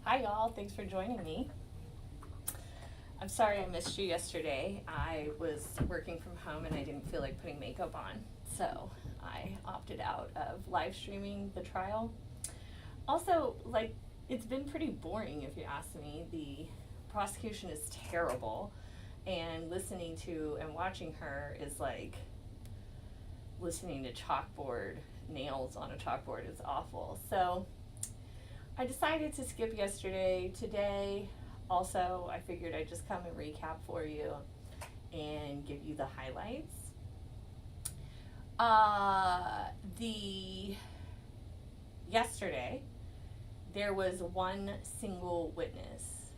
Hi y'all, thanks for joining me. I'm sorry I missed you yesterday. I was working from home and I didn't feel like putting makeup on, so I opted out of live streaming the trial. Also, it's been pretty boring if you ask me. The prosecution is terrible, and listening to and watching her is like listening to chalkboard, nails on a chalkboard. Is awful. So I decided to skip yesterday. Today, also, I figured I'd just come and recap for you and give you the highlights. Yesterday, there was one single witness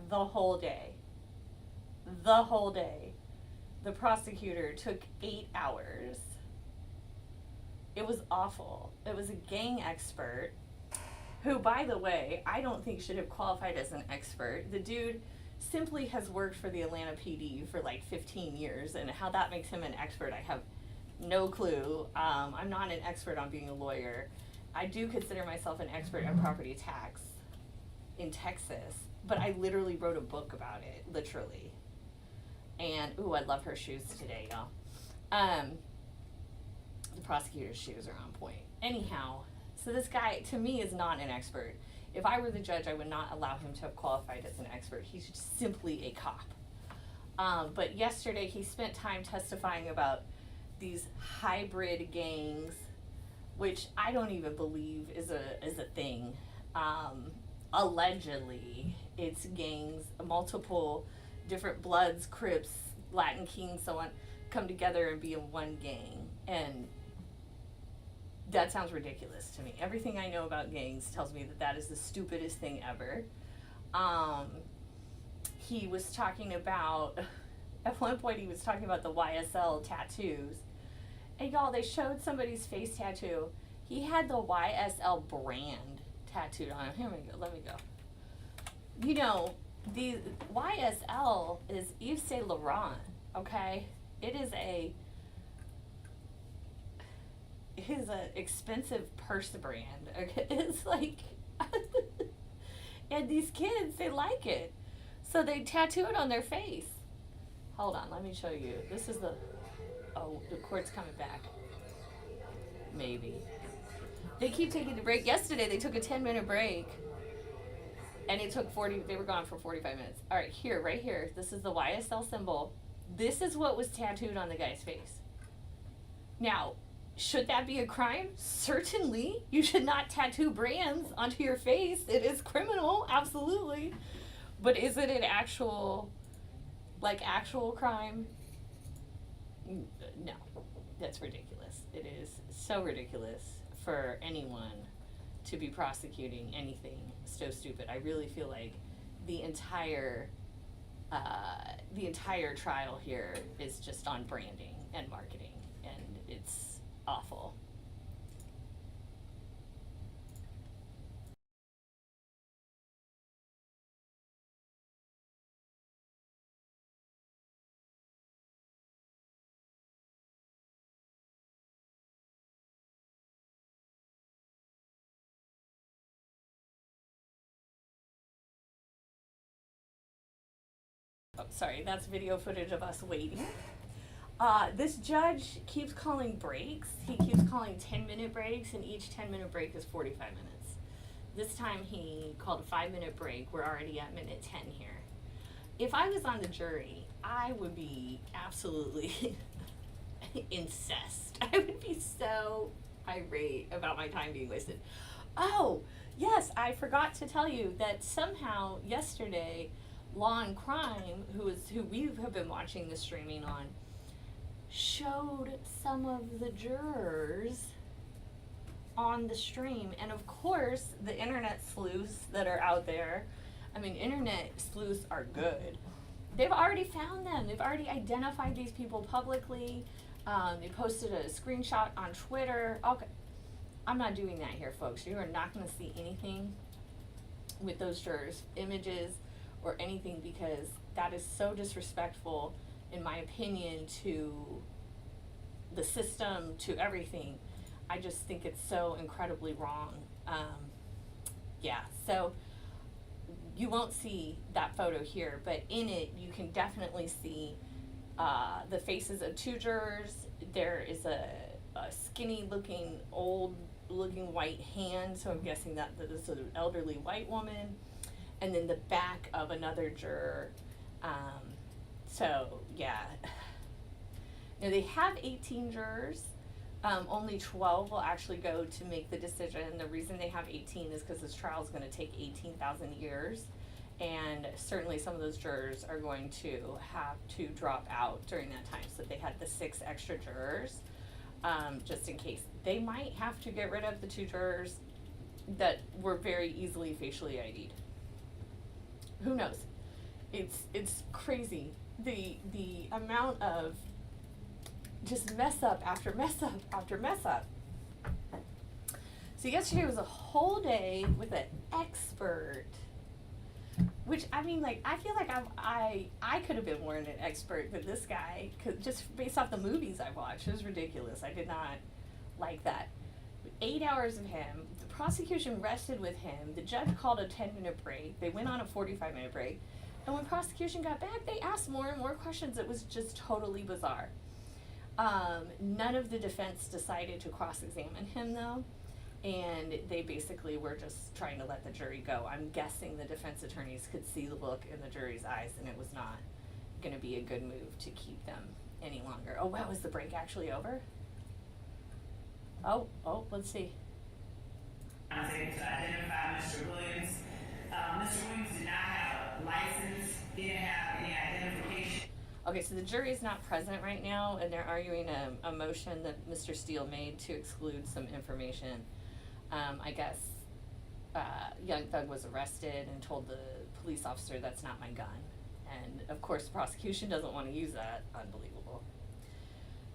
the whole day. The whole day. The prosecutor took 8 hours. It was awful. It was a gang expert who, by the way, I don't think should have qualified as an expert. The dude simply has worked for the Atlanta PD for like 15 years, and how that makes him an expert, I have no clue. I'm not an expert on being a lawyer. I do consider myself an expert on property tax in Texas, but I literally wrote a book about it, literally. And, ooh, I love her shoes today, y'all. The prosecutor's shoes are on point. Anyhow, so this guy, to me, is not an expert. If I were the judge, I would not allow him to have qualified as an expert. He's just simply a cop. But yesterday, he spent time testifying about these hybrid gangs, which I don't even believe is a thing. Allegedly, it's gangs, multiple different Bloods, Crips, Latin Kings, so on, come together and be in one gang. And that sounds ridiculous to me. Everything I know about gangs tells me that that is the stupidest thing ever. He was talking about, at one point he was talking about the YSL tattoos. And y'all, they showed somebody's face tattoo. He had the YSL brand tattooed on him. Here we go, let me go. You know, the YSL is Yves Saint Laurent, okay? It is an expensive purse brand. Okay? It's like, and these kids, they like it. So they tattoo it on their face. Hold on, let me show you. This is oh, the court's coming back. Maybe. They keep taking the break. Yesterday, they took a 10-minute break. And it took they were gone for 45 minutes. All right, here, right here. This is the YSL symbol. This is what was tattooed on the guy's face. Now, should that be a crime? Certainly. You should not tattoo brands onto your face. It is criminal, absolutely. But is it an actual crime? No, that's ridiculous. It is so ridiculous for anyone to be prosecuting anything so stupid. I really feel like the entire trial here is just on branding and marketing, and it's awful. Oh, sorry, that's video footage of us waiting. This judge keeps calling breaks. He keeps calling 10-minute breaks, and each 10-minute break is 45 minutes. This time he called a 5-minute break. We're already at minute 10 here. If I was on the jury, I would be absolutely incensed. I would be so irate about my time being wasted. Oh, yes, I forgot to tell you that somehow yesterday, Law and Crime, who we have been watching the streaming on, showed some of the jurors on the stream. And of course, the internet sleuths that are out there, I mean, internet sleuths are good. They've already found them. They've already identified these people publicly. They posted a screenshot on Twitter. Okay, I'm not doing that here, folks. You are not going to see anything with those jurors' images or anything, because that is so disrespectful, in my opinion, to the system, to everything. I just think it's so incredibly wrong. Yeah, so you won't see that photo here, but in it you can definitely see the faces of two jurors. There is a skinny looking, old looking white hand, so I'm guessing that this is an elderly white woman, and then the back of another juror. So yeah. Now they have 18 jurors. Only 12 will actually go to make the decision. The reason they have 18 is because this trial is going to take 18,000 years, and certainly some of those jurors are going to have to drop out during that time. So they had the 6 extra jurors, just in case. They might have to get rid of the 2 jurors that were very easily facially ID'd. Who knows? It's crazy, the amount of just mess up after mess up after mess up. So yesterday was a whole day with an expert, which I mean, like, I feel like I could have been more an expert than this guy, just based off the movies I watched. It was ridiculous. I did not like that. 8 hours of him. The prosecution rested with him. The judge called a 10-minute break. They went on a 45-minute break. And when prosecution got back, they asked more and more questions. It was just totally bizarre. None of the defense decided to cross-examine him, though, and they basically were just trying to let the jury go. I'm guessing the defense attorneys could see the look in the jury's eyes, and it was not going to be a good move to keep them any longer. Oh, wow, is the break actually over? Oh, let's see. I was able to identify Mr. Williams. Mr. Williams did not have a license, didn't have any identification. Okay, so the jury is not present right now, and they're arguing a motion that Mr. Steele made to exclude some information. I guess Young Thug was arrested and told the police officer, "That's not my gun." And of course, the prosecution doesn't want to use that. Unbelievable.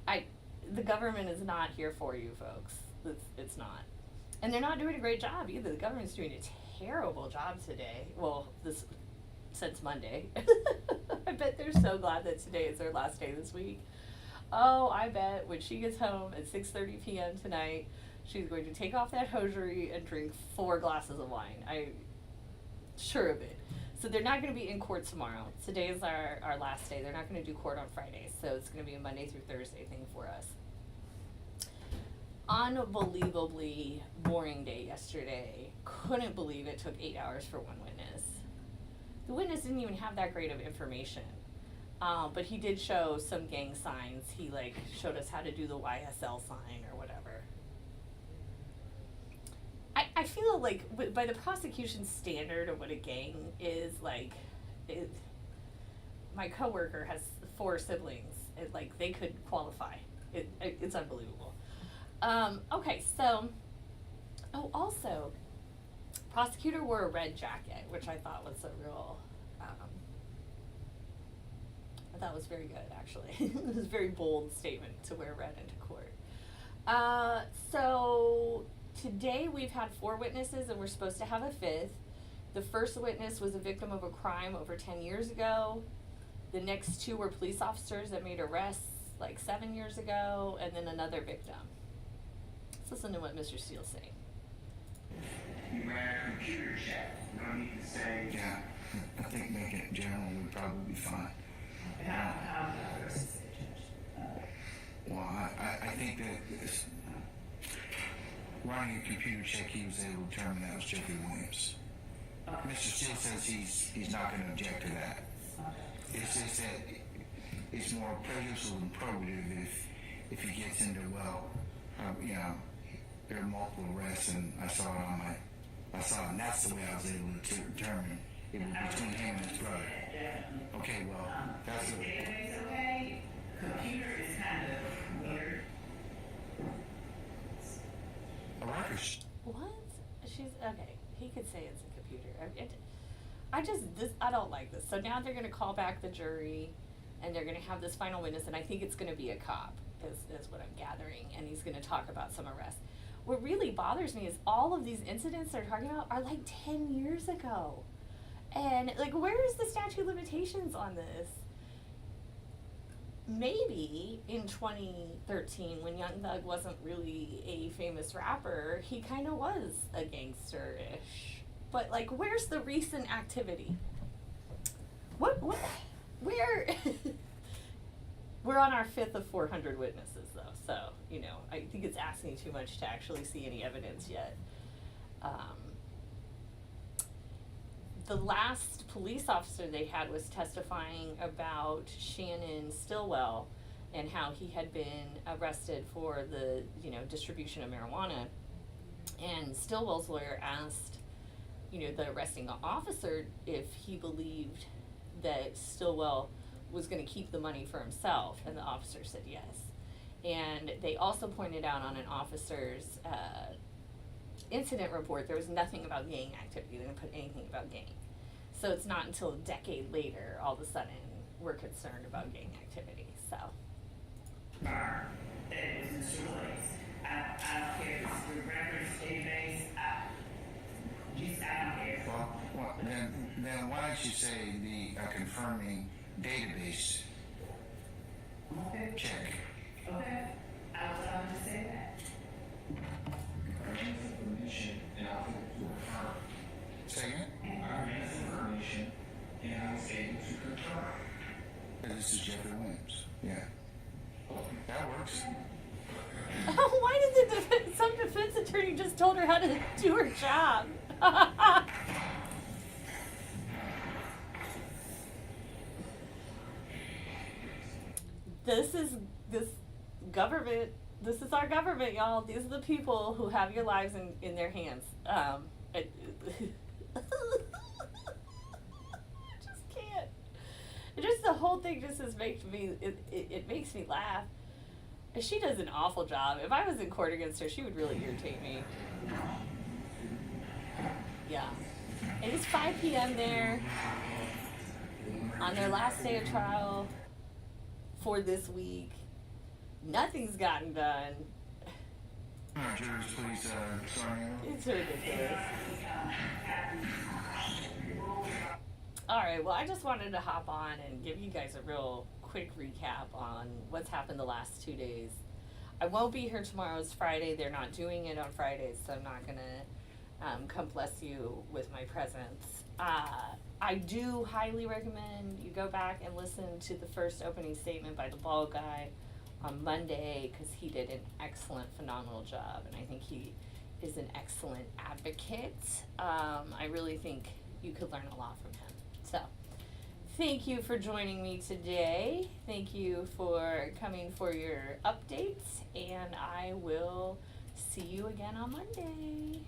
The government is not here for you, folks. It's not. And they're not doing a great job either. The government's doing a terrible job today. Well, since Monday. I bet they're so glad that today is their last day this week. Oh, I bet when she gets home at 6:30 p.m. tonight, she's going to take off that hosiery and drink 4 glasses of wine. I'm sure of it. So they're not going to be in court tomorrow. Today is our last day. They're not going to do court on Friday, so it's going to be a Monday through Thursday thing for us. Unbelievably boring day yesterday. Couldn't believe it took 8 hours for one witness. The witness didn't even have that great of information, but he did show some gang signs. He showed us how to do the YSL sign or whatever. I feel like by the prosecution's standard of what a gang is, my coworker has 4 siblings. They could qualify. It's unbelievable. Okay, so, also, prosecutor wore a red jacket, which I thought was a real, I thought was very good, actually. It was a very bold statement to wear red into court. So today we've had 4 witnesses, and we're supposed to have a 5th. The first witness was a victim of a crime over 10 years ago. The next 2 were police officers that made arrests 7 years ago, and then another victim. Let's listen to what Mr. Steele's saying. You ran a computer check. No need to say. Yeah, I think making it general would probably be fine. How does it say, Judge? Well, I think that this, running a computer check, he was able to determine that was Jeffrey Williams. Okay. Mr. Steele says he's not going to object to that. Okay. It's just that it's more prejudicial than probative if he gets into, there are multiple arrests, and I saw it, and that's the way I was able to determine it was between him and his brother. Okay, well, that's the Database, okay? Computer is kind of weird. a record. What? She's, okay, he could say it's a computer. I don't like this. So now they're going to call back the jury, and they're going to have this final witness, and I think it's going to be a cop, is what I'm gathering, and he's going to talk about some arrests. What really bothers me is all of these incidents they're talking about are 10 years ago. And where is the statute of limitations on this? Maybe in 2013, when Young Thug wasn't really a famous rapper, he kind of was a gangster-ish but like, where's the recent activity? Where? We're on our 5th of 400 witnesses, though, so, you know, I think it's asking too much to actually see any evidence yet. The last police officer they had was testifying about Shannon Stillwell and how he had been arrested for the, you know, distribution of marijuana. And Stillwell's lawyer asked, you know, the arresting officer if he believed that Stillwell was going to keep the money for himself, and the officer said yes. And they also pointed out on an officer's incident report there was nothing about gang activity. They didn't put anything about gang. So it's not until a decade later all of a sudden we're concerned about gang activity. So. That it was Mr. Williams. I don't care if it's the records database. I don't care. Well, then why don't you say the confirming database Okay. check? Okay. I was going to say that. Information and I'll confirm. Say again? I read this information and I was able to confirm. This is Jeffrey Williams. Yeah. That works. Why did some defense attorney just told her how to do her job? This government. This is our government, y'all. These are the people who have your lives in their hands. I just can't. Just the whole thing just has makes me. It makes me laugh. She does an awful job. If I was in court against her, she would really irritate me. Yeah. It is 5 p.m. there on their last day of trial for this week. Nothing's gotten done. Jurors, please, sorry. It's ridiculous. Alright, well, I just wanted to hop on and give you guys a real quick recap on what's happened the last 2 days. I won't be here tomorrow. It's Friday. They're not doing it on Fridays, so I'm not gonna come bless you with my presence. I do highly recommend you go back and listen to the first opening statement by the bald guy on Monday, because he did an excellent, phenomenal job, and I think he is an excellent advocate. I really think you could learn a lot from him. So, thank you for joining me today. Thank you for coming for your updates, and I will see you again on Monday.